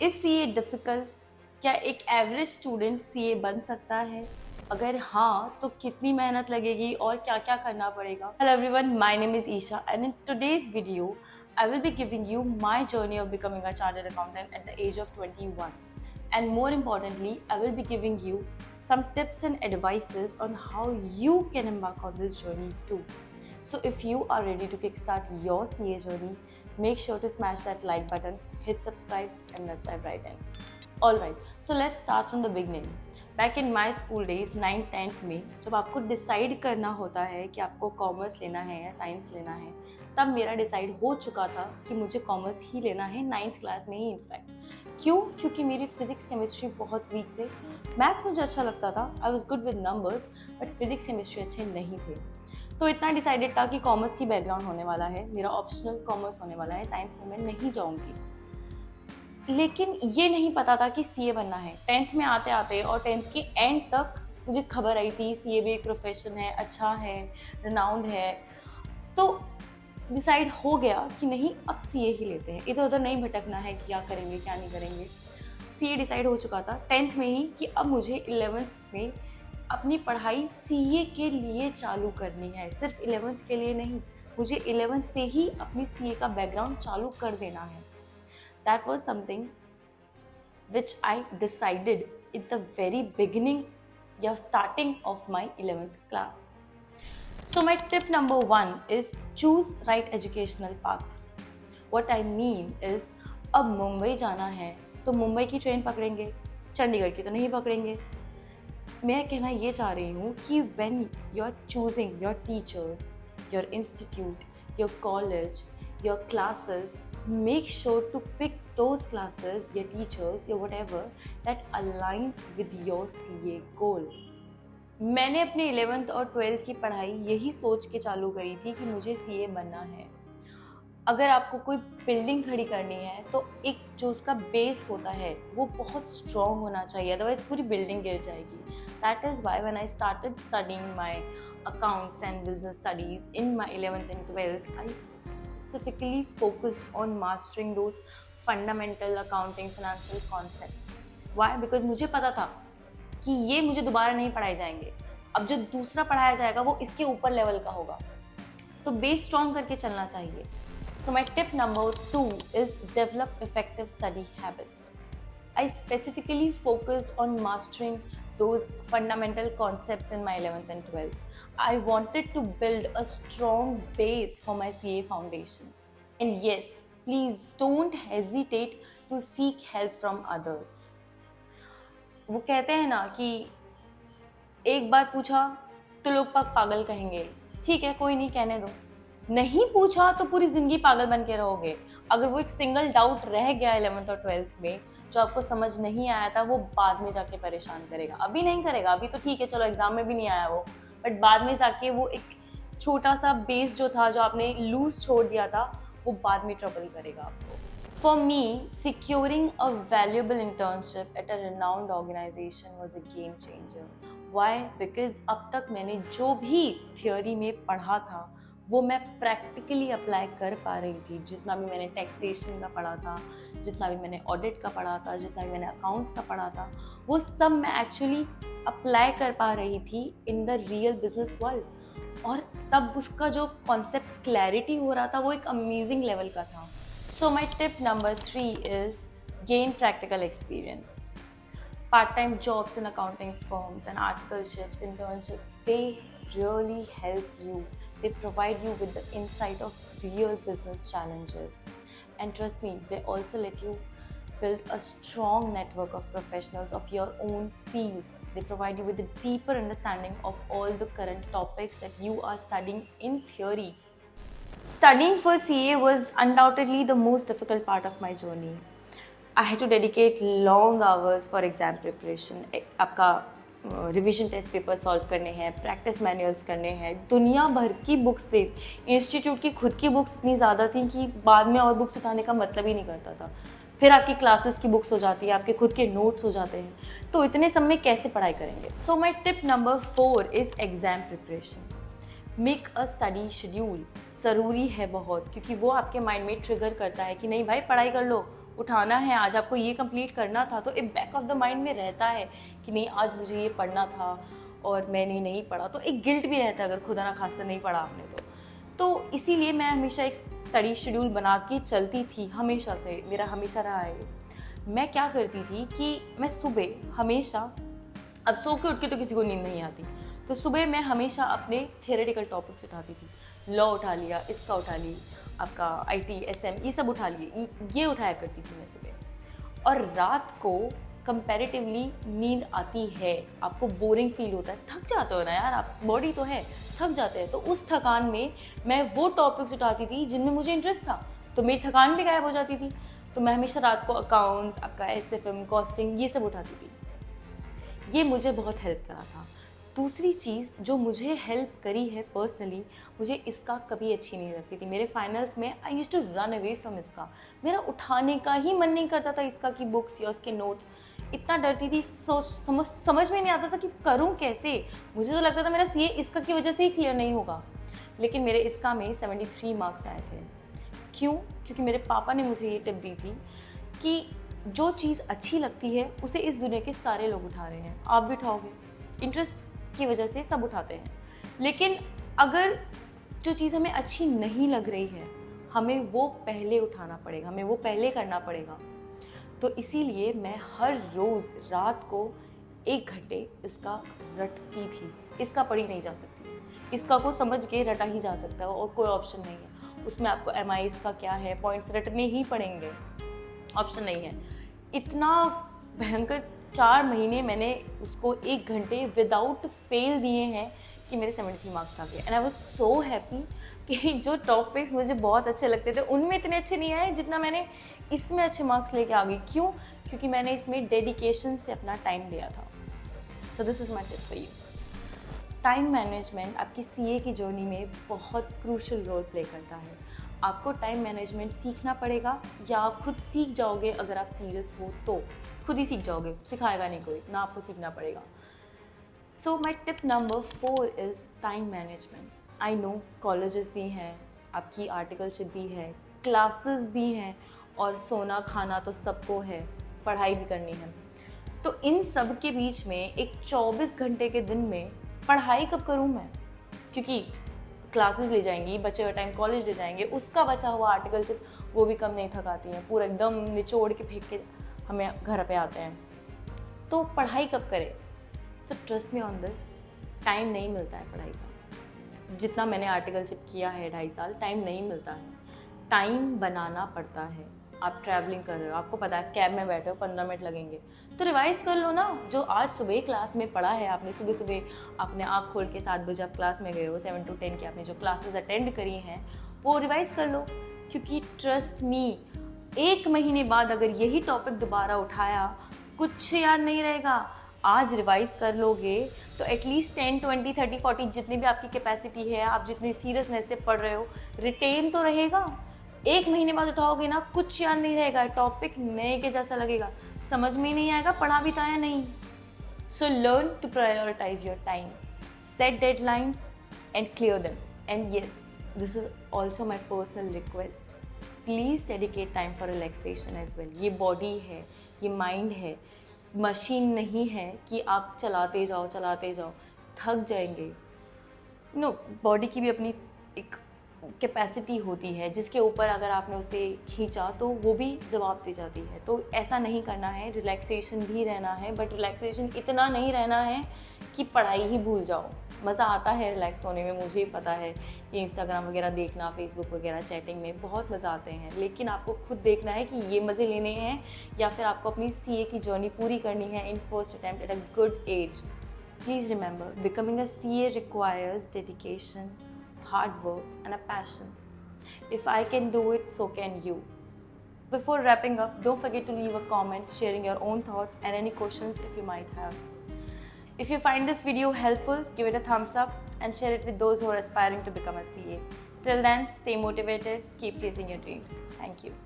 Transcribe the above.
Is CA difficult? क्या एक average student CA बन सकता है? अगर हाँ तो कितनी मेहनत लगेगी और क्या क्या करना पड़ेगा? Hello everyone, my name is Isha and in today's video I will be giving you my journey of becoming a chartered accountant at the age of 21. And more importantly, I will be giving you some tips and advices on how you can embark on this journey too. So if you are ready to kickstart your CA journey, make sure to smash that like button, hit subscribe and let's dive right in. Alright, so let's start from the beginning. Back in my school days 9th-10th में जब आपको decide करना होता है कि आपको commerce लेना है या साइंस लेना है, तब मेरा डिसाइड हो चुका था कि मुझे कॉमर्स ही लेना है 9th क्लास में ही इनफैक्ट। क्यों? क्योंकि मेरी फिजिक्स केमिस्ट्री बहुत वीक थे। मैथ्स मुझे अच्छा लगता था, I was good with numbers, but physics chemistry अच्छे नहीं थे। तो इतना डिसाइडेड था कि कॉमर्स ही बैकग्राउंड होने वाला है, मेरा ऑप्शनल कॉमर्स होने वाला है, साइंस में मैं नहीं जाऊँगी। लेकिन ये नहीं पता था कि सीए बनना है। 10th में आते आते और 10th के एंड तक मुझे खबर आई थी सीए भी एक प्रोफेशन है, अच्छा है, रिनाउंड है। तो डिसाइड हो गया कि नहीं, अब सीए ही लेते हैं, इधर उधर नहीं भटकना है कि क्या करेंगे क्या नहीं करेंगे। सीए डिसाइड हो चुका था 10th में ही कि अब मुझे 11th में अपनी पढ़ाई सीए के लिए चालू करनी है। सिर्फ 11th के लिए नहीं, मुझे 11th से ही अपनी सीए का बैकग्राउंड चालू कर देना है। That was something which I decided at the very beginning, yeah, starting of my 11th class. So my tip number 1 is choose right educational path. What I mean is, अब मुंबई जाना है तो मुंबई की ट्रेन पकड़ेंगे, चंडीगढ़ की तो नहीं पकड़ेंगे। मैं कहना ये चाह रही हूँ कि when you are choosing your teachers, your institute, your college, your classes, make sure to pick those classes, your teachers, your whatever that aligns with your CA goal. मैंने अपने 11th और 12th की पढ़ाई यही सोच के चालू करी थी कि मुझे CA बनना है। अगर आपको कोई बिल्डिंग खड़ी करनी है तो एक जो उसका बेस होता है वो बहुत स्ट्रॉन्ग होना चाहिए, अदरवाइज पूरी बिल्डिंग गिर जाएगी। That is why when I started studying my accounts and business studies in my 11th and 12th, I specifically focused on mastering those fundamental accounting financial concepts. Why? Because मुझे पता था कि ये मुझे दोबारा नहीं पढ़ाए जाएंगे, अब जो दूसरा पढ़ाया जाएगा वो इसके ऊपर लेवल का होगा, तो बेस स्ट्रॉन्ग करके चलना चाहिए। So my tip number 2 is develop effective study habits. I specifically focused on mastering those fundamental concepts in my 11th and 12th. I wanted to build a strong base for my CA foundation. And yes, please don't hesitate to seek help from others. वो कहते हैं ना कि एक बार पूछा तो लोग पागल कहेंगे, ठीक है कोई नहीं, कहने दो। नहीं पूछा तो पूरी जिंदगी पागल बन के रहोगे। अगर वो एक सिंगल डाउट रह गया 11th और 12th में जो आपको समझ नहीं आया था, वो बाद में जाके परेशान करेगा। अभी नहीं करेगा, अभी तो ठीक है, चलो एग्जाम में भी नहीं आया वो, बट बाद में जाके वो एक छोटा सा बेस जो था, जो आपने लूज छोड़ दिया था, वो बाद में ट्रबल करेगा आपको। For me, securing a valuable internship at a renowned organization was a game changer. Why? Because अब तक मैंने जो भी थियोरी में पढ़ा था वो मैं प्रैक्टिकली अप्लाई कर पा रही थी। जितना भी मैंने टैक्सेशन का पढ़ा था, जितना भी मैंने ऑडिट का पढ़ा था, जितना भी मैंने अकाउंट्स का पढ़ा था, वो सब मैं एक्चुअली अप्लाई कर पा रही थी in the real business world. और तब उसका जो कॉन्सेप्ट क्लैरिटी हो रहा था वो एक अमेजिंग लेवल का था। So my tip number 3 is gain practical experience. Part-time jobs in accounting firms and articleships, internships, they really help you. They provide you with the insight of real business challenges. And trust me, they also let you build a strong network of professionals of your own field. They provide you with a deeper understanding of all the current topics that you are studying in theory. Studying for CA was undoubtedly the most difficult part of my journey. I had to dedicate long hours for exam preparation. आपका revision test paper solve करने हैं, practice manuals करने हैं, दुनिया भर की books थी। Institute की खुद की बुक्स इतनी ज़्यादा थी कि बाद में और बुक्स उठाने का मतलब ही नहीं करता था। फिर आपकी क्लासेस की बुक्स हो जाती है, आपके खुद के नोट्स हो जाते हैं, तो इतने सब में कैसे पढ़ाई करेंगे। So my tip number 4 is exam preparation. Make a study schedule. ज़रूरी है बहुत, क्योंकि वो आपके माइंड में ट्रिगर करता है कि नहीं भाई पढ़ाई कर लो, उठाना है, आज आपको ये कंप्लीट करना था, तो एक बैक ऑफ द माइंड में रहता है कि नहीं आज मुझे ये पढ़ना था और मैंने नहीं पढ़ा, तो एक गिल्ट भी रहता है अगर खुदा ना खास्ता नहीं पढ़ा आपने तो इसीलिए मैं हमेशा एक स्टडी शेड्यूल बना के चलती थी, हमेशा से मेरा हमेशा रहा है। मैं क्या करती थी कि मैं सुबह हमेशा, अब सो के उठ के तो किसी को नींद नहीं आती, तो सुबह मैं हमेशा अपने थियोरेटिकल टॉपिक्स उठाती थी। लॉ उठा लिया, इसका उठा ली, आपका IT SM ये सब उठा लिए, ये उठाया करती थी मैं सुबह। और रात को कंपैरेटिवली नींद आती है, आपको बोरिंग फील होता है, थक जाते हो ना यार आप, बॉडी तो है, थक जाते हैं। तो उस थकान में मैं वो टॉपिक्स उठाती थी जिनमें मुझे इंटरेस्ट था, तो मेरी थकान भी गायब हो जाती थी। तो मैं हमेशा रात को अकाउंट्स, आपका SFM, कॉस्टिंग, ये सब उठाती थी। ये मुझे बहुत हेल्प करा था। दूसरी चीज़ जो मुझे हेल्प करी है पर्सनली, मुझे इसका कभी अच्छी नहीं लगती थी। मेरे फाइनल्स में I used to run away from इसका, मेरा उठाने का ही मन नहीं करता था इसका की बुक्स या उसके नोट्स। इतना डरती थी, समझ में नहीं आता था कि करूं कैसे। मुझे तो लगता था मेरा CA इसका की वजह से ही क्लियर नहीं होगा, लेकिन मेरे इसका में 73 मार्क्स आए थे। क्यों? क्योंकि मेरे पापा ने मुझे ये टिप दी थी कि जो चीज़ अच्छी लगती है उसे इस दुनिया के सारे लोग उठा रहे हैं, आप भी उठाओगे। इंटरेस्ट की वजह से सब उठाते हैं, लेकिन अगर जो चीज़ हमें अच्छी नहीं लग रही है, हमें वो पहले उठाना पड़ेगा, हमें वो पहले करना पड़ेगा। तो इसीलिए मैं हर रोज़ रात को 1 घंटे इसका रटती थी। इसका पढ़ी नहीं जा सकती, इसका को समझ के रटा ही जा सकता है और कोई ऑप्शन नहीं है। उसमें आपको MIs का क्या है, पॉइंट्स रटने ही पड़ेंगे, ऑप्शन नहीं है। इतना भयंकर 4 महीने मैंने उसको 1 घंटे विदाउट फेल दिए हैं कि मेरे 73 मार्क्स आ गए। And I was so happy कि जो टॉपिक्स मुझे बहुत अच्छे लगते थे उनमें इतने अच्छे नहीं आए जितना मैंने इसमें अच्छे मार्क्स लेके आ गई। क्यों? क्योंकि मैंने इसमें डेडिकेशन से अपना टाइम दिया था। So this is my tip for you. Time management आपकी CA की जर्नी में बहुत क्रूशल रोल प्ले करता है। आपको टाइम मैनेजमेंट सीखना पड़ेगा, या आप खुद सीख जाओगे अगर आप सीरियस हो तो खुद ही सीख जाओगे, सिखाएगा नहीं कोई, ना आपको सीखना पड़ेगा। So my tip number 4 is time management. I know colleges भी हैं, आपकी आर्टिकलशिप भी है, क्लासेस भी हैं, और सोना खाना तो सबको है, पढ़ाई भी करनी है। तो इन सब के बीच में एक 24 घंटे के दिन में पढ़ाई कब करूँ मैं? क्योंकि क्लासेस ले जाएंगी, बचे हुए टाइम कॉलेज ले जाएंगे, उसका बचा हुआ आर्टिकलशिप वो भी कम नहीं थकाती हैं, पूरा एकदम निचोड़ के फेंक के हमें घर पे आते हैं। तो पढ़ाई कब करें? तो trust me on this, time नहीं मिलता है पढ़ाई का। जितना मैंने आर्टिकलशिप किया है 2.5 साल, टाइम नहीं मिलता है, टाइम बनाना पड़ता है। आप ट्रैवलिंग कर रहे हो, आपको पता है कैब में बैठे हो 15 मिनट लगेंगे, तो रिवाइज़ कर लो ना। जो आज सुबह क्लास में पढ़ा है आपने, सुबह सुबह आपने आँख खोल के 7 बजे आप क्लास में गए हो, 7 to 10 की आपने जो क्लासेस अटेंड करी हैं वो रिवाइज़ कर लो। क्योंकि ट्रस्ट मी, 1 महीने बाद अगर यही टॉपिक दोबारा उठाया, कुछ याद नहीं रहेगा। आज रिवाइज कर लोगे तो एटलीस्ट 10, 20, 30, 40 जितनी भी आपकी कैपेसिटी है, आप जितनी सीरियसनेस से पढ़ रहे हो, रिटेन तो रहेगा। 1 महीने बाद उठाओगे ना, कुछ याद नहीं रहेगा, टॉपिक नए के जैसा लगेगा, समझ में नहीं आएगा पढ़ा भी था या नहीं। So learn to prioritise your time, set deadlines and clear them. And yes, this is also my personal request, please dedicate time for relaxation as well. ये बॉडी है, ये माइंड है, मशीन नहीं है कि आप चलाते जाओ, थक जाएंगे। नो, बॉडी की भी अपनी एक कैपेसिटी होती है जिसके ऊपर अगर आपने उसे खींचा तो वो भी जवाब दे जाती है। तो ऐसा नहीं करना है, रिलैक्सेशन भी रहना है, बट रिलैक्सेशन इतना नहीं रहना है कि पढ़ाई ही भूल जाओ। मज़ा आता है रिलैक्स होने में, मुझे पता है कि इंस्टाग्राम वगैरह देखना, फेसबुक वगैरह चैटिंग में बहुत मज़ा आते हैं, लेकिन आपको खुद देखना है कि ये मज़े लेने हैं या फिर आपको अपनी CA की जर्नी पूरी करनी है in first attempt at a good age. Please remember, becoming a CA requires dedication, hard work and a passion. If I can do it, so can you. Before wrapping up, don't forget to leave a comment sharing your own thoughts and any questions if you might have. If you find this video helpful, give it a thumbs up and share it with those who are aspiring to become a CA. Till then, stay motivated, keep chasing your dreams. Thank you.